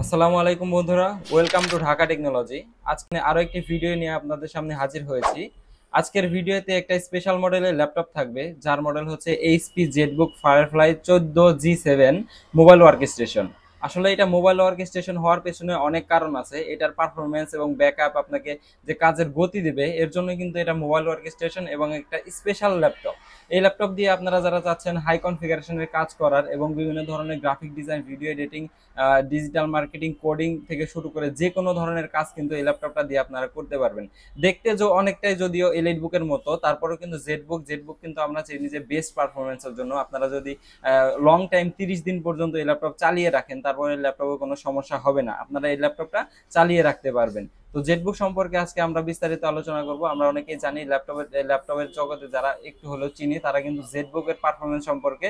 আসসালামু আলাইকুম বন্ধুরা, ওয়েলকাম টু ঢাকা টেকনোলজি। আজকে আরো একটি ভিডিও নিয়ে আপনাদের সামনে হাজির হয়েছি। আজকের ভিডিওতে একটা স্পেশাল মডেলের ল্যাপটপ থাকবে, যার মডেল হচ্ছে HP Jetbook firefly 14G7 mobile work station. আসলে এটা মোবাইল ওয়ার্ক স্টেশন হওয়ার পেছনে অনেক কারণ আছে। এটার পারফরমেন্স এবং ব্যাকআপ আপনাকে যে কাজের গতি দিবে, এর জন্য কিন্তু এটা মোবাইল ওয়ার্ক স্টেশন এবং একটা স্পেশাল ল্যাপটপ। এই ল্যাপটপ দিয়ে আপনারা যারা চাচ্ছেন হাই কনফিগারেশনের কাজ করার এবং বিভিন্ন ধরনের graphic design, video editing, digital marketing, coding থেকে শুরু করে যে কোনো ধরনের কাজ কিন্তু এই ল্যাপটপটা দিয়ে আপনারা করতে পারবেন। দেখতে অনেকটাই যদিও এলিট বুকের মতো, তারপরেও কিন্তু জেটবুক কিন্তু আমরা চিনি যে বেস্ট পারফরমেন্সের জন্য। আপনারা যদি লং টাইম 30 দিন পর্যন্ত এই ল্যাপটপ চালিয়ে রাখেন, তারপরে ল্যাপটপে কোনো সমস্যা হবে না, আপনারা এই ল্যাপটপটা চালিয়ে রাখতে পারবেন। তো জেটবুক সম্পর্কে আজকে আমরা বিস্তারিত আলোচনা করব। আমরা অনেকেই জানি ল্যাপটপের জগতে যারা একটু হলেও চিনি, তারা কিন্তু জেটবুকের পারফরমেন্স সম্পর্কে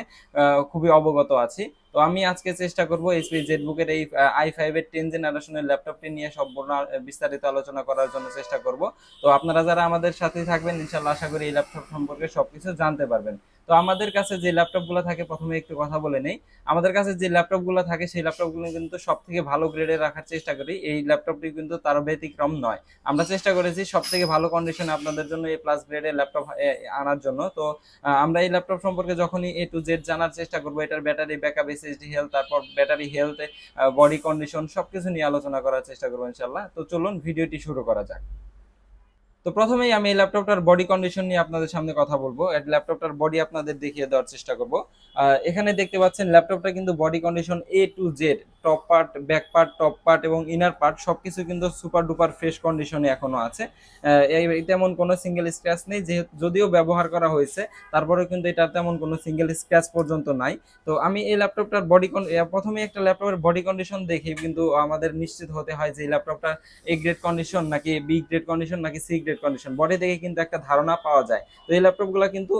খুবই অবগত আছি। তো আমি আজকে চেষ্টা করব এইচপি জেটবুকের এই i5 এর 10 জেনারেশনের ল্যাপটপটি নিয়ে সম্পূর্ণ বিস্তারিত আলোচনা করার জন্য চেষ্টা করব। তো আপনারা যারা আমাদের সাথে থাকবেন, ইনশাআল্লাহ আশা করি এই ল্যাপটপ সম্পর্কে সবকিছু জানতে পারবেন। তো আমাদের কাছে যে ল্যাপটপগুলো থাকে, প্রথমে একটু কথা বলে নেই। আমাদের কাছে যে ল্যাপটপগুলো থাকে সেই ল্যাপটপগুলো কিন্তু সব থেকে ভালো গ্রেডে রাখার চেষ্টা করি। এই ল্যাপটপটি কিন্তু তার ব্যতিক্রম নয়। আমরা চেষ্টা করেছি সব থেকে ভালো কন্ডিশনে আপনাদের জন্য এই প্লাস গ্রেডের ল্যাপটপ আনার জন্য। তো আমরা এই ল্যাপটপ সম্পর্কে যখনই এ টু জেড জানার চেষ্টা করবো, এটার ব্যাটারি ব্যাকআপ, এসএসডি হেলথ, তারপর ব্যাটারি হেলথ, বডি কন্ডিশন সবকিছু নিয়ে আলোচনা করার চেষ্টা করবো ইনশাল্লাহ। তো চলুন ভিডিওটি শুরু করা যাক। তো প্রথমেই আমি এই ল্যাপটপটার বডি কন্ডিশন নিয়ে আপনাদের সামনে কথা বলবো। এই ল্যাপটপটার বডি আপনাদের দেখিয়ে দেওয়ার চেষ্টা করব। এখানে দেখতে পাচ্ছেন ল্যাপটপটা কিন্তু body condition A to Z, top part, back part, top part এবং ইনার পার্ট সবকিছু কিন্তু সুপার ডুপার ফ্রেশ কন্ডিশনে এখনো আছে। তেমন কোনো সিঙ্গেল স্ক্র্যাচ নেই, যদিও ব্যবহার করা হয়েছে, তারপরেও কিন্তু এটা তেমন কোনো সিঙ্গেল স্ক্র্যাচ পর্যন্ত নাই। তো আমি এই ল্যাপটপটার প্রথমে একটা ল্যাপটপের বডি কন্ডিশন দেখে কিন্তু আমাদের নিশ্চিত হতে হয় যে এই ল্যাপটপটা এ গ্রেড কন্ডিশন নাকি বি গ্রেড কন্ডিশন নাকি সি গ্রেড কন্ডিশন। বডি দেখে কিন্তু একটা ধারণা পাওয়া যায়। তো এই ল্যাপটপগুলো কিন্তু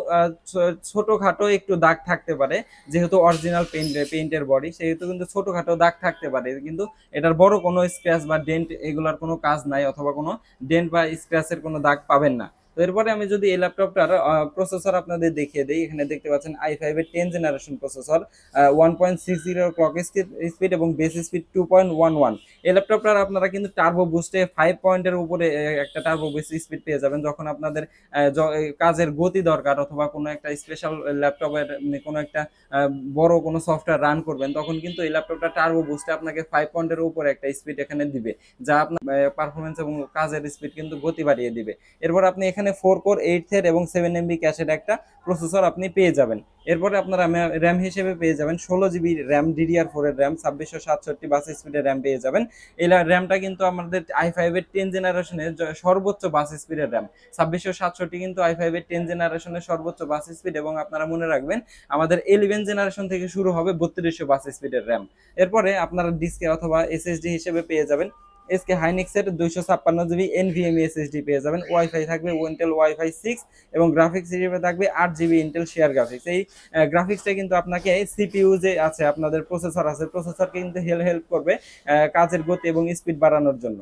ছোটখাটো একটু দাগ থাকতে পারে, যেহেতু অরিজিনাল পেইন্টের বডি, সেহেতু কিন্তু ছোটখাটো দাগ থাকতে পারে, কিন্তু এটার বড় কোনো স্ক্র্যাচ বা ডেন্ট এগুলার কোনো কাজ নাই, অথবা কোনো ডেন্ট বা স্ক্র্যাচের কোনো দাগ পাবেন না। তো এরপরে আমি যদি এই ল্যাপটপটার প্রসেসর আপনাদের দেখিয়ে দিই, এখানে দেখতে পাচ্ছেন i5 এর 10 জেনারেশন প্রসেসর, 1.60 ক্লক স্পিড এবং বেস স্পিড 2.11। এই ল্যাপটপটার আপনারা কিন্তু টার্বো বুস্টে 5 পয়েন্টের উপরে একটা টার্বো বুস্ট স্পিড পেয়ে যাবেন। যখন আপনাদের কাজের গতি দরকার, অথবা কোনো একটা স্পেশাল ল্যাপটপের কোনো একটা বড় কোনো সফটওয়্যার রান করবেন, তখন কিন্তু এই ল্যাপটপটা টার্বো বুস্টে আপনাকে 5 পয়েন্টের উপরে একটা স্পিড এখানে দিবে, যা আপনার পারফরমেন্স এবং কাজের স্পিড কিন্তু গতি বাড়িয়ে দিবে। এরপর আপনি এখানে 4 কোর 8 থ্রেড এবং 7 MB ক্যাশের একটা প্রসেসর আপনি পেয়ে যাবেন। এরপরে আপনারা র্যাম হিসেবে পেয়ে যাবেন 16 GB র্যাম, DDR4 এর র্যাম, 2667 বাস স্পিডের র্যাম পেয়ে যাবেন। এই র্যামটা কিন্তু আমাদের i5 এর 10 জেনারেশনের সর্বোচ্চ বাস স্পিডের র্যাম। 2667 কিন্তু i5 এর 10 জেনারেশনের সর্বোচ্চ বাস স্পিড, এবং আপনারা মনে রাখবেন আমাদের 11 জেনারেশন থেকে শুরু হবে 3200 বাস স্পিডের র্যাম। এরপরে আপনারা ডিস্কে অথবা এসএসডি হিসেবে পেয়ে যাবেন এসকে হাইনিক্সের 256 GB NVMe SSD পেয়ে যাবেন। ওয়াইফাই থাকবে ইন্টেল ওয়াইফাই 6 এবং গ্রাফিক্স হিসেবে থাকবে 8 GB ইন্টেল শেয়ার গ্রাফিক্স। এই গ্রাফিক্সটা কিন্তু আপনাকে সিপিইউ যে আছে, আপনাদের প্রসেসর আছে, প্রসেসরকে কিন্তু হেল্প করবে কাজের গতি এবং স্পিড বাড়ানোর জন্য।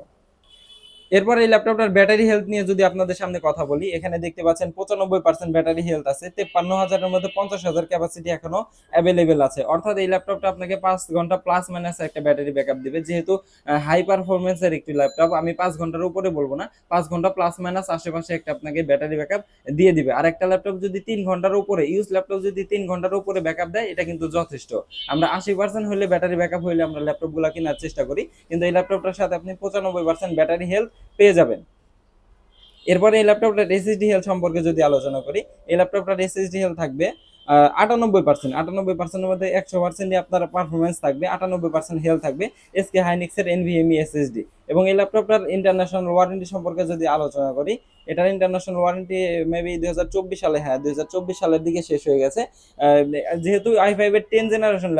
এরপর এই ল্যাপটপটার ব্যাটারি হেলথ নিয়ে যদি আপনাদের সামনে কথা বলি, এখানে দেখতে পাচ্ছেন 95% ব্যাটারি হেলথ আছে। 53,000-এর মধ্যে 50,000 ক্যাপাসিটি এখনো অ্যাভেলেবেল আছে। অর্থাৎ এই ল্যাপটপটা আপনাকে 5 ঘন্টা প্লাস মাইনাস একটা ব্যাটারি ব্যাকআপ দিবে। যেহেতু হাই পারফরমেন্সের একটি ল্যাপটপ, আমি 5 ঘন্টার উপরে বলবো না, 5 ঘন্টা প্লাস মাইনাস আশেপাশে একটা আপনাকে ব্যাটারি ব্যাকআপ দিয়ে দিবে। আর একটা ল্যাপটপ যদি 3 ঘন্টার উপরে, ইউজ ল্যাপটপ যদি 3 ঘন্টার উপরে ব্যাকআপ দেয়, এটা কিন্তু যথেষ্ট। আমরা 80% হলে ব্যাটারি ব্যাকআপ হইলে আমরা ল্যাপটপগুলো কেনার চেষ্টা করি, কিন্তু এই ল্যাপটপটার সাথে আপনি 95% ব্যাটারি হেলথ পেয়ে যাবেন। এরপরে এই ল্যাপটপটার এসএসডি হেলথ সম্পর্কে যদি আলোচনা করি, এই ল্যাপটপটার এসএসডি হেলথ থাকবে 98%। মধ্যে 100% আপনার পারফরমেন্স থাকবে, 98% হেলথ থাকবে এসকে হাইনিক্সের NVMe SSD। এবং এই ল্যাপটপটার ইন্টারন্যাশনাল ওয়ারেন্টি সম্পর্কে যদি আলোচনা করি, এটার ইন্টারন্যাশনাল ওয়ারেন্টি মেবি 2024 সালে, 2024 সালের দিকে শেষ হয়ে গেছে। যেহেতু i5 এর 10 জেনারেশন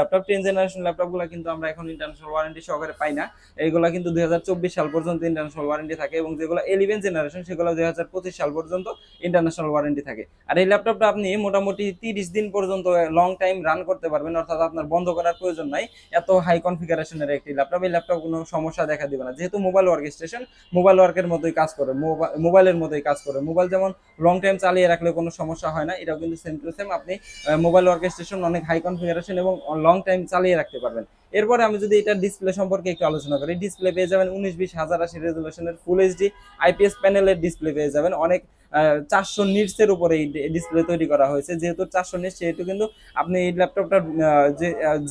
ল্যাপটপগুলো কিন্তু আমরা এখন ইন্টারন্যাশনাল ওয়ারেন্টি সহকারে পাই না। এইগুলা কিন্তু 2024 সাল পর্যন্ত ইন্টারন্যাশনাল ওয়ারেন্টি থাকে, এবং যেগুলো 11 জেনারেশন সেগুলো 2025 সাল পর্যন্ত ইন্টারন্যাশনাল ওয়ারেন্টি থাকে। আর এই ল্যাপটপটা আপনি মোটামুটি 30 দিন পর্যন্ত লং টাইম রান করতে পারবেন, অর্থাৎ আপনার বন্ধ করার প্রয়োজন নাই। এত হাই কনফিগারেশনের একটি ল্যাপটপ, এই ল্যাপটপ কোনো সমস্যা দেখা দিবে না, যেহেতু মোবাইল ওয়ার্ক স্টেশন মোবাইল ওয়ার্কের মতোই কাজ করে, মোবাইলের মতোই কাজ করে। মোবাইল যেমন লং টাইম চালিয়ে রাখলে কোনো সমস্যা হয় না, এটাও কিন্তু সেম টু সেম। আপনি মোবাইল ওয়ার্ক স্টেশন অনেক হাই কনফিগারেশন এবং লং টাইম চালিয়ে রাখতে পারবেন। এরপরে আমি যদি এটা ডিসপ্লে সম্পর্কে একটু আলোচনা করি, ডিসপ্লে পেয়ে যাবেন 1920 1080 রেজলিউশনের ফুল এইচডি আইপিএস প্যানেলের ডিসপ্লে পেয়ে যাবেন। অনেক 400 নিটসের উপরে এই ডিসপ্লে তৈরি করা হয়েছে। যেহেতু 400 নিটস, সেহেতু কিন্তু আপনি এই ল্যাপটপটার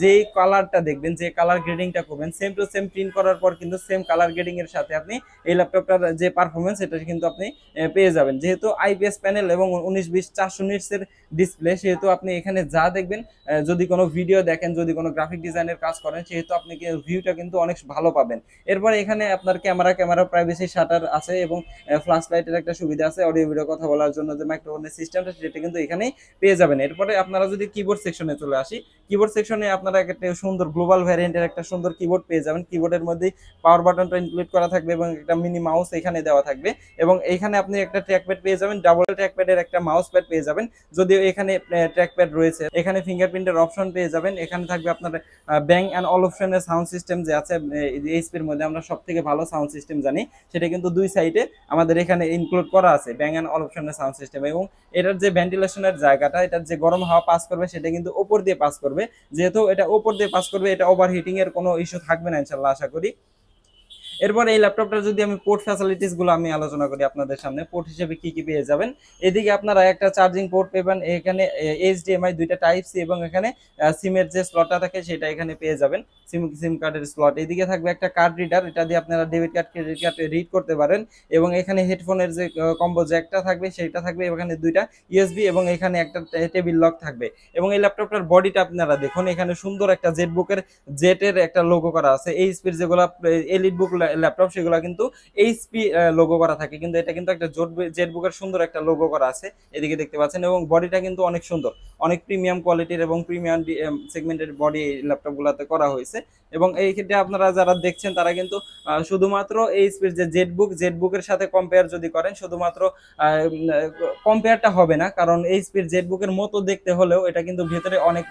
যে কালারটা দেখবেন, যে কালার গ্রেডিংটা করবেন, সেম টু সেম প্রিন্ট করার পর কিন্তু সেম কালার গ্রেডিং এর সাথে আপনি এই ল্যাপটপটার যে পারফরমেন্স, এটা কিন্তু আপনি পেয়ে যাবেন। যেহেতু আইপিএস প্যানেল এবং 1920 400 নিটসের ডিসপ্লে, সেহেতু আপনি এখানে যা দেখবেন, যদি কোনো ভিডিও দেখেন, যদি কোনো গ্রাফিক ডিজাইনের কাজ করেন, সেহেতু আপনি ভিউটা কিন্তু অনেক ভালো পাবেন। এরপরে এখানে আপনার ক্যামেরা প্রাইভেসি শাটার আছে এবং ফ্ল্যাশ লাইটের একটা সুবিধা আছে, অডিও ভিডিও কথা বলার জন্য যে মাইক্রোফোনের সিস্টেমটা, সেটা কিন্তু এখানেই পেয়ে যাবেন। এরপরে আপনারা যদি কিবোর্ড সেকশনে চলে আসি, কিবোর্ড সেকশনে আপনারা একটা সুন্দর গ্লোবাল ভ্যারিয়েন্টের একটা সুন্দর কিবোর্ড পেয়ে যাবেন। কিবোর্ডের মধ্যে পাওয়ার বাটনটা ইনক্লুড করা থাকবে এবং একটা মিনি মাউস এখানে দেওয়া থাকবে, এবং এইখানে আপনি একটা ট্র্যাকপ্যাড পেয়ে যাবেন, ডাবল ট্র্যাকপ্যাডের একটা মাউস প্যাড পেয়ে যাবেন। যদিও এখানে ট্র্যাকপ্যাড রয়েছে, এখানে ফিঙ্গারপ্রিন্টের অপশন পেয়ে যাবেন। এখানে থাকবে আপনার ব্যাং অ্যান্ড অলপশনের সাউন্ড সিস্টেম যে আছে এইচপির মধ্যে, আমরা সব থেকে ভালো সাউন্ড সিস্টেম জানি, সেটা কিন্তু দুই সাইডে আমাদের এখানে ইনক্লুড করা আছে, ব্যাং অ্যান্ড অলপশনের সাউন্ড সিস্টেম। এবং এটার যে ভেন্টিলেশনের জায়গাটা, এটার যে গরম হাওয়া পাস করবে, সেটা কিন্তু উপর দিয়ে পাস করবে। যেহেতু এটা উপর দিয়ে পাস করবে, এটা ওভারহিটিং এর কোনো ইস্যু থাকবে না ইনশাল্লাহ, আশা করি। এরপর এই ল্যাপটপটা যদি আমি পোর্ট ফ্যাসিলিটিস গুলো আমি আলোচনা করি আপনাদের সামনে, পোর্ট হিসেবে কি কি পেয়ে যাবেন। এদিকে আপনারা একটা চার্জিং পোর্ট পেবেন, এখানে এইচডিএমআই দুইটা টাইপ সি, এবং এখানে সিমের যে স্লটটা থাকে সেটা এখানে পেয়ে যাবেন, সিম কার্ডের স্লট। এদিকে থাকবে একটা কার্ড রিডার, এটা দিয়ে আপনারা debit card credit card read করতে পারেন। এবং এখানে হেডফোনের যে কম্বো জ্যাকটা থাকবে সেটা থাকবে, এখানে দুইটা ইউএসবি, এবং এখানে একটা টেবিল লক থাকবে। এবং এই ল্যাপটপটার বডিটা আপনারা দেখুন, এখানে সুন্দর একটা জেটের একটা লোগো করা আছে। এইচপির যেগুলো এলিট বুক ল্যাপটপ, সেগুলো কিন্তু এইচপি লোগো করা থাকে, কিন্তু এটা কিন্তু একটা জেটবুকের সুন্দর একটা লোগো করা আছে, এদিকে দেখতে পাচ্ছেন। এবং বডিটা কিন্তু অনেক সুন্দর, অনেক প্রিমিয়াম কোয়ালিটির এবং প্রিমিয়াম সেগমেন্টের বডি এই ল্যাপটপগুলোতে করা হয়েছে। এবং এই ক্ষেত্রে আপনারা যারা দেখছেন, তারা কিন্তু শুধুমাত্র এইচপির যে জেটবুকের সাথে কম্পেয়ার যদি করেন, শুধুমাত্র কম্পেয়ারটা হবে না, কারণ এইচপির জেটবুকের মতো দেখতে হলেও এটা কিন্তু ভেতরে অনেক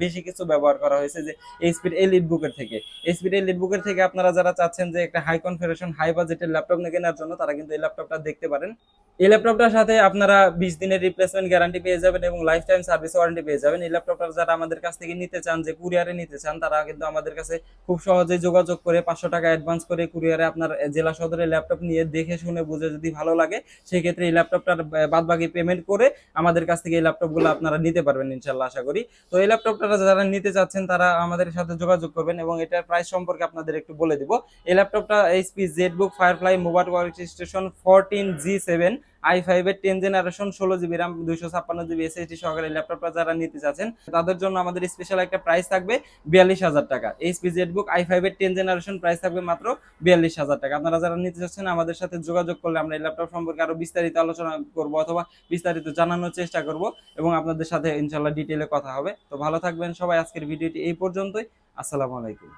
বেশি কিছু ব্যবহার করা হয়েছে যে এইচপির এলিট বুকের থেকে। এইচপির এলিট বুকের থেকে আপনারা যারা চাচ্ছেন যে একটা হাই কনফিগারেশন হাই বাজেটের ল্যাপটপ কেনার জন্য, তারা কিন্তু এই ল্যাপটপটা দেখতে পারেন। এই ল্যাপটপটার সাথে আপনারা 20 দিনের রিপ্লেসমেন্ট গ্যারান্টি পেয়ে যাবেন এবং লাইফ টাইম সার্ভিস ওয়ারেন্টি পেয়ে যাবেন। এই ল্যাপটপটা যারা আমাদের কাছ থেকে নিতে চান, যে কুরিয়ারে নিতে চান, তারা কিন্তু আমাদের কাছে খুব সহজেই যোগাযোগ করে 500 টাকা অ্যাডভান্স করে কুরিয়ারে আপনার জেলা সদরে ল্যাপটপ নিয়ে দেখে শুনে বুঝে যদি ভালো লাগে, সেই ক্ষেত্রে এই ল্যাপটপটার বাদবাকি পেমেন্ট করে আমাদের কাছ থেকে এই ল্যাপটপগুলো আপনারা নিতে পারবেন ইনশাল্লাহ, আশা করি। তো এই ল্যাপটপটা যারা নিতে চাচ্ছেন, তারা আমাদের সাথে যোগাযোগ করবেন, এবং এটার প্রাইস সম্পর্কে আপনাদের একটু বলে দিব। এই ল্যাপটপটা HP Jetbook firefly mobile workstation 14G7 i5 এর 10 generation 16GB RAM 256GB SSD সহকারে ল্যাপটপটা যারা নিতে চাচ্ছেন, তাদের জন্য আমাদের স্পেশাল একটা প্রাইস থাকবে 42,000 টাকা। এইচপি জেটবুক i5 এর 10 জেনারেশন প্রাইস থাকবে মাত্র 42,000 টাকা। আপনারা যারা নিতে চাচ্ছেন, আমাদের সাথে যোগাযোগ করলে আমরা এই ল্যাপটপ সম্পর্কে আরো বিস্তারিত আলোচনা করব, অথবা বিস্তারিত জানানোর চেষ্টা করব, এবং আপনাদের সাথে ইনশাআল্লাহ ডিটেইলে কথা হবে। তো ভালো থাকবেন সবাই, আজকের ভিডিওটি এই পর্যন্তই। আসসালামু আলাইকুম।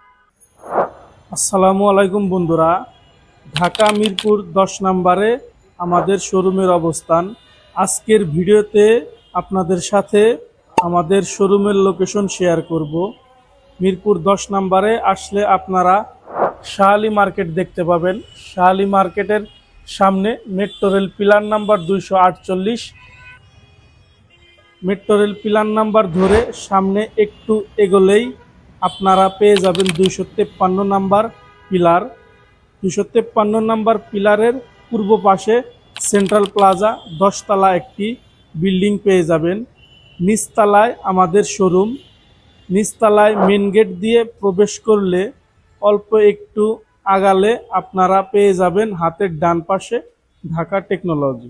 আসসালামু আলাইকুম বন্ধুরা, ঢাকা মিরপুর 10 নম্বরে আমাদের শোরুমের অবস্থান। আজকের ভিডিওতে আপনাদের সাথে আমাদের শোরুমের লোকেশন শেয়ার করব। মিরপুর 10 নম্বরে আসলে আপনারা শাহ আলী মার্কেট দেখতে পাবেন। শাহ আলী মার্কেটের সামনে metro rail pillar number 248, metro rail pillar number ধরে সামনে একটু এগোলেই আপনারা পেয়ে যাবেন 253 নাম্বার পিলার। 253 নাম্বার পিলারের পূর্ব পাশে সেন্ট্রাল প্লাজা 10 তলা একটি বিল্ডিং পেয়ে যাবেন। নিচতলায় আমাদের শোরুম। নিচতলায় মেন গেট দিয়ে প্রবেশ করলে অল্প একটু আগালে আপনারা পেয়ে যাবেন হাতের ডান পাশে ঢাকা টেকনোলজি।